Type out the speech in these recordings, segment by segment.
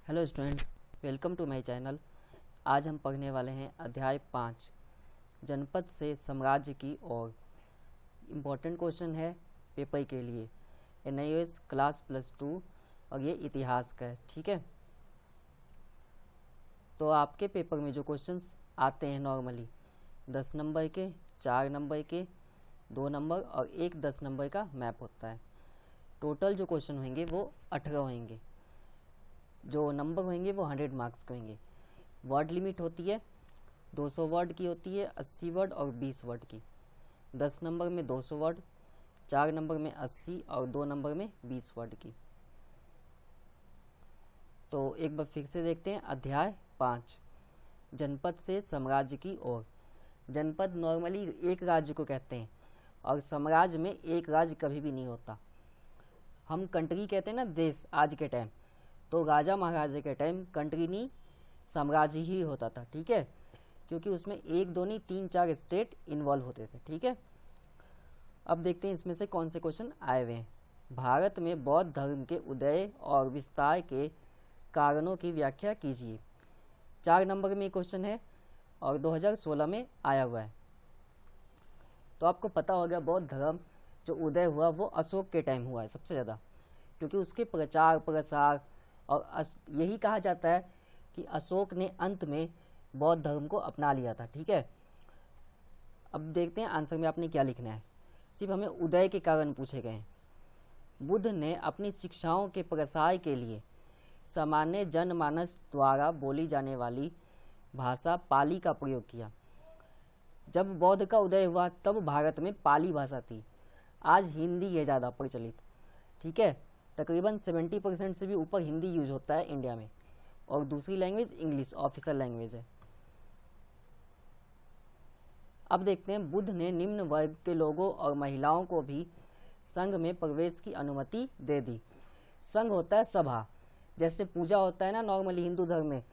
Hello student, welcome to my channel. आज हम पढ़ने वाले हैं अध्याय 5 जनपद से साम्राज्य की ओर। इम्पोर्टेंट क्वेश्चन है पेपर के लिए। एनआईओएस क्लास +2 और ये इतिहास का है। ठीक है, तो आपके पेपर में जो क्वेश्चंस आते हैं नॉर्मली 10 नंबर के, 4 नंबर के, 2 नंबर और एक 10 नंबर का मैप होता है। टोटल जो क्वेश्चन होंगे वो 18 होंगे। जो नंबर होंगे वो 100 मार्क्स के होंगे। वर्ड लिमिट होती है 200 वर्ड की होती है, 80 वर्ड और 20 वर्ड की। 10 नंबर में 200 वर्ड, 4 नंबर में 80 और 2 नंबर में 20 वर्ड की। तो एक बार फिर से देखते हैं अध्याय 5 जनपद से साम्राज्य की ओर। जनपद नॉर्मली एक राज्य को कहते हैं और साम्राज्य में एक राज्य कभी भी नहीं होता। हम कंट्री कहते हैं ना, देश आज के टाइम, तो राजा महाराजा के टाइम कंट्री नहीं साम्राज्य ही होता था। ठीक है, क्योंकि उसमें एक दो नहीं 3-4 स्टेट इन्वॉल्व होते थे। ठीक है, अब देखते हैं इसमें से कौन से क्वेश्चन आए हुए हैं। भारत में बौद्ध धर्म के उदय और विस्तार के कारणों की व्याख्या कीजिए। 4 नंबर में क्वेश्चन है और 2016 में आया हुआ है। तो आपको पता होगा बौद्ध धर्म जो उदय हुआ वो अशोक के टाइम हुआ है सबसे ज़्यादा, क्योंकि उसके प्रचार प्रसार और यही कहा जाता है कि अशोक ने अंत में बौद्ध धर्म को अपना लिया था। ठीक है, अब देखते हैं आंसर में आपने क्या लिखना है। सिर्फ हमें उदय के कारण पूछे गए हैं। बुद्ध ने अपनी शिक्षाओं के प्रसार के लिए सामान्य जनमानस द्वारा बोली जाने वाली भाषा पाली का प्रयोग किया। जब बौद्ध का उदय हुआ तब भारत में पाली भाषा थी, आज हिंदी है ज़्यादा प्रचलित। ठीक है, तकरीबन 70% से भी ऊपर हिंदी यूज होता है इंडिया में, और दूसरी लैंग्वेज इंग्लिश ऑफिशियल लैंग्वेज है। अब देखते हैं बुद्ध ने निम्न वर्ग के लोगों और महिलाओं को भी संघ में प्रवेश की अनुमति दे दी। संघ होता है सभा, जैसे पूजा होता है ना नॉर्मली हिंदू धर्म में,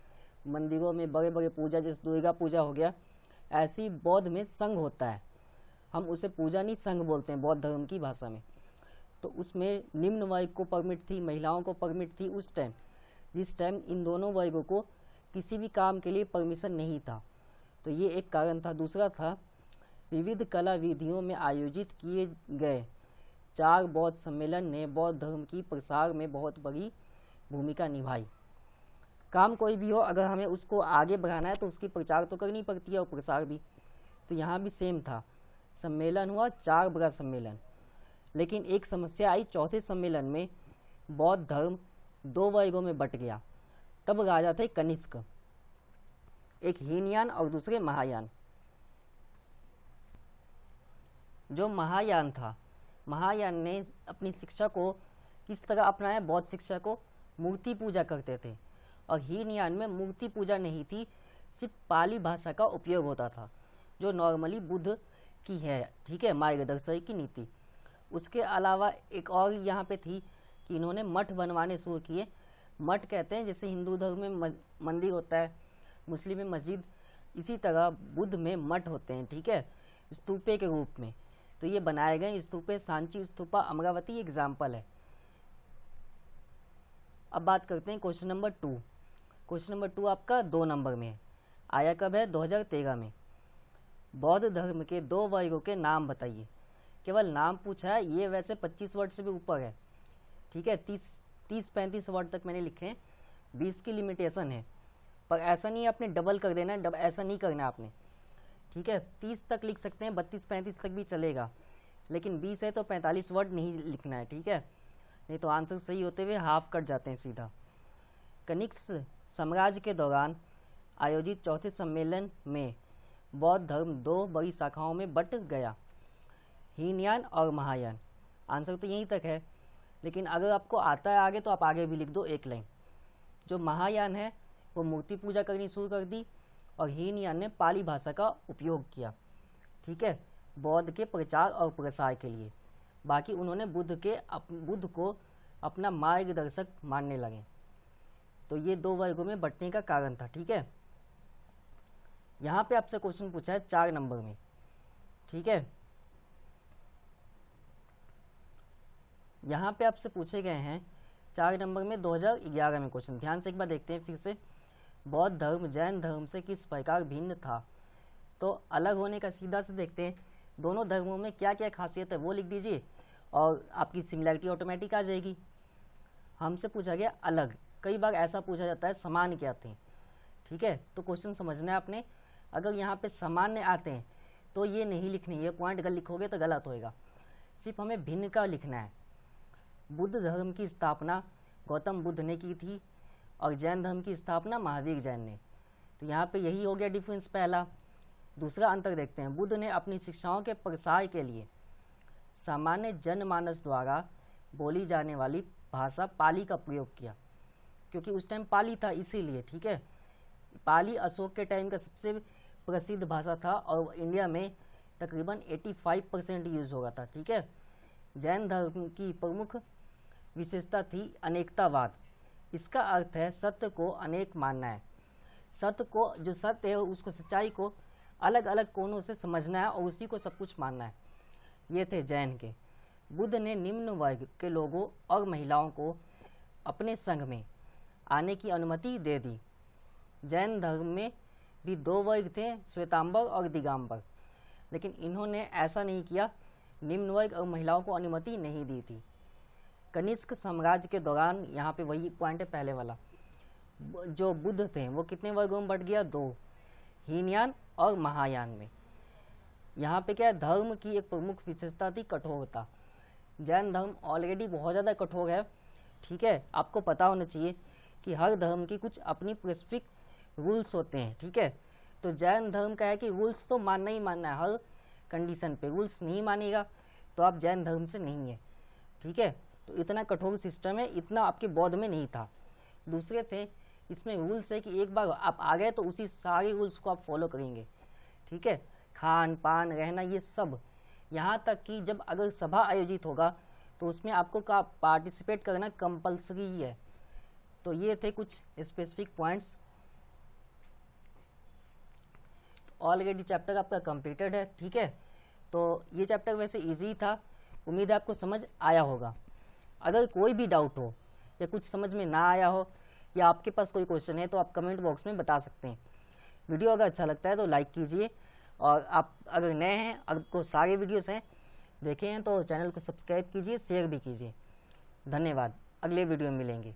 मंदिरों में बड़े बड़े पूजा, जैसे दुर्गा पूजा हो गया, ऐसी बौद्ध में संघ होता है। हम उसे पूजा नहीं संघ बोलते हैं बौद्ध धर्म की भाषा में। तो उसमें निम्न वर्ग को परमिट थी, महिलाओं को परमिट थी उस टाइम, जिस टाइम इन दोनों वर्गों को किसी भी काम के लिए परमिशन नहीं था। तो ये एक कारण था। दूसरा था विविध कला विधियों में आयोजित किए गए 4 बौद्ध सम्मेलन ने बौद्ध धर्म की प्रसार में बहुत बड़ी भूमिका निभाई। काम कोई भी हो, अगर हमें उसको आगे बढ़ाना है तो उसकी प्रचार तो करनी पड़ती है और प्रसार भी। तो यहाँ भी सेम था, सम्मेलन हुआ 4 बड़ा सम्मेलन, लेकिन एक समस्या आई। चौथे सम्मेलन में बौद्ध धर्म 2 वर्गों में बट गया। तब राजा थे कनिष्क, एक हीनयान और दूसरे महायान। जो महायान था, महायान ने अपनी शिक्षा को किस तरह अपनाया, बौद्ध शिक्षा को मूर्ति पूजा करते थे, और हीनयान में मूर्ति पूजा नहीं थी, सिर्फ पाली भाषा का उपयोग होता था जो नॉर्मली बुद्ध की है। ठीक है, मार्गदर्शन की नीति। उसके अलावा एक और यहाँ पे थी कि इन्होंने मठ बनवाने शुरू किए। मठ कहते हैं जैसे हिंदू धर्म में मंदिर होता है, मुस्लिम में मस्जिद, इसी तरह बुद्ध में मठ होते हैं। ठीक है, स्तूपे के रूप में। तो ये बनाए गए स्तूपे, सांची स्तूपा, अमरावती एग्जाम्पल है। अब बात करते हैं क्वेश्चन नंबर 2। क्वेश्चन नंबर 2 आपका 2 नंबर में है, आया कब है 2013 में। बौद्ध धर्म के 2 वर्गों के नाम बताइए। केवल नाम पूछा है, ये वैसे 25 वर्ड से भी ऊपर है। ठीक है, 30-35 वर्ड तक मैंने लिखे हैं, 20 की लिमिटेशन है, पर ऐसा नहीं है आपने डबल कर देना है, ऐसा नहीं करना आपने। ठीक है, 30 तक लिख सकते हैं, 32-35 तक भी चलेगा, लेकिन 20 है तो 45 वर्ड नहीं लिखना है। ठीक है, नहीं तो आंसर सही होते हुए हाफ कट जाते हैं सीधा। कनिष्क साम्राज्य के दौरान आयोजित चौथे सम्मेलन में बौद्ध धर्म 2 बड़ी शाखाओं में बट गया, हीनयान और महायान। आंसर तो यहीं तक है, लेकिन अगर आपको आता है आगे तो आप आगे भी लिख दो एक लाइन। जो महायान है वो मूर्ति पूजा करनी शुरू कर दी, और हीनयान ने पाली भाषा का उपयोग किया। ठीक है, बौद्ध के प्रचार और प्रसार के लिए। बाकी उन्होंने बुद्ध को अपना मार्गदर्शक मानने लगे। तो ये 2 वर्गों में बंटने का कारण था। ठीक है, यहाँ पे आपसे क्वेश्चन पूछा है 4 नंबर में। ठीक है, यहाँ पे आपसे पूछे गए हैं 4 नंबर में 2011 में क्वेश्चन। ध्यान से एक बार देखते हैं फिर से। बौद्ध धर्म जैन धर्म से किस प्रकार भिन्न था? तो अलग होने का सीधा से देखते हैं, दोनों धर्मों में क्या क्या खासियत है वो लिख दीजिए और आपकी सिमिलैरिटी ऑटोमेटिक आ जाएगी। हमसे पूछा गया अलग, कई बार ऐसा पूछा जाता है समान क्या थे, ठीक है। तो क्वेश्चन समझना है आपने, अगर यहाँ पे सामान्य आते हैं तो ये नहीं लिखनी, ये पॉइंट अगर लिखोगे तो गलत होएगा, सिर्फ हमें भिन्न का लिखना है। बुद्ध धर्म की स्थापना गौतम बुद्ध ने की थी और जैन धर्म की स्थापना महावीर जैन ने। तो यहाँ पे यही हो गया डिफरेंस पहला। दूसरा अंतर देखते हैं, बुद्ध ने अपनी शिक्षाओं के प्रसार के लिए सामान्य जनमानस द्वारा बोली जाने वाली भाषा पाली का प्रयोग किया, क्योंकि उस टाइम पाली था इसीलिए, ठीक है। पाली अशोक के टाइम का सबसे प्रसिद्ध भाषा था और इंडिया में तकरीबन 85% यूज होगा था, ठीक है। जैन धर्म की प्रमुख विशेषता थी अनेकतावाद। इसका अर्थ है सत्य को अनेक मानना है, सत्य को, जो सत्य है उसको, सच्चाई को अलग अलग कोणों से समझना है और उसी को सब कुछ मानना है। ये थे जैन के। बुद्ध ने निम्न वर्ग के लोगों और महिलाओं को अपने संघ में आने की अनुमति दे दी। जैन धर्म में भी 2 वर्ग थे, श्वेतांबर और दिगंबर, लेकिन इन्होंने ऐसा नहीं किया, निम्न वर्ग और महिलाओं को अनुमति नहीं दी थी। कनिष्क साम्राज्य के दौरान, यहाँ पे वही पॉइंट है पहले वाला, जो बुद्ध थे वो कितने वर्गों में बट गया? 2, हीनयान और महायान में। यहाँ पे क्या है, धर्म की एक प्रमुख विशेषता थी कठोरता। जैन धर्म ऑलरेडी बहुत ज़्यादा कठोर है, ठीक है। आपको पता होना चाहिए कि हर धर्म की कुछ अपनी स्पेसिफिक रूल्स होते हैं, ठीक है। तो जैन धर्म का है कि रूल्स तो मानना ही मानना है, हर कंडीशन पे रूल्स नहीं मानेगा तो आप जैन धर्म से नहीं है, ठीक है। तो इतना कठोर सिस्टम है, इतना आपके बौद्ध में नहीं था। दूसरे थे, इसमें रूल्स है कि एक बार आप आ गए तो उसी सारे रूल्स को आप फॉलो करेंगे, ठीक है। खान पान रहना ये सब, यहाँ तक कि जब अगर सभा आयोजित होगा तो उसमें आपको का पार्टिसिपेट करना कंपलसरी ही है। तो ये थे कुछ स्पेसिफिक पॉइंट्स। ऑलरेडी चैप्टर आपका कंप्लीटेड है, ठीक है। तो ये चैप्टर वैसे इजी था, उम्मीद है आपको समझ आया होगा। अगर कोई भी डाउट हो या कुछ समझ में ना आया हो या आपके पास कोई क्वेश्चन है तो आप कमेंट बॉक्स में बता सकते हैं। वीडियो अगर अच्छा लगता है तो लाइक कीजिए, और आप अगर नए हैं, आपको सारे वीडियोस हैं देखे हैं तो चैनल को सब्सक्राइब कीजिए, शेयर भी कीजिए। धन्यवाद, अगले वीडियो में मिलेंगे।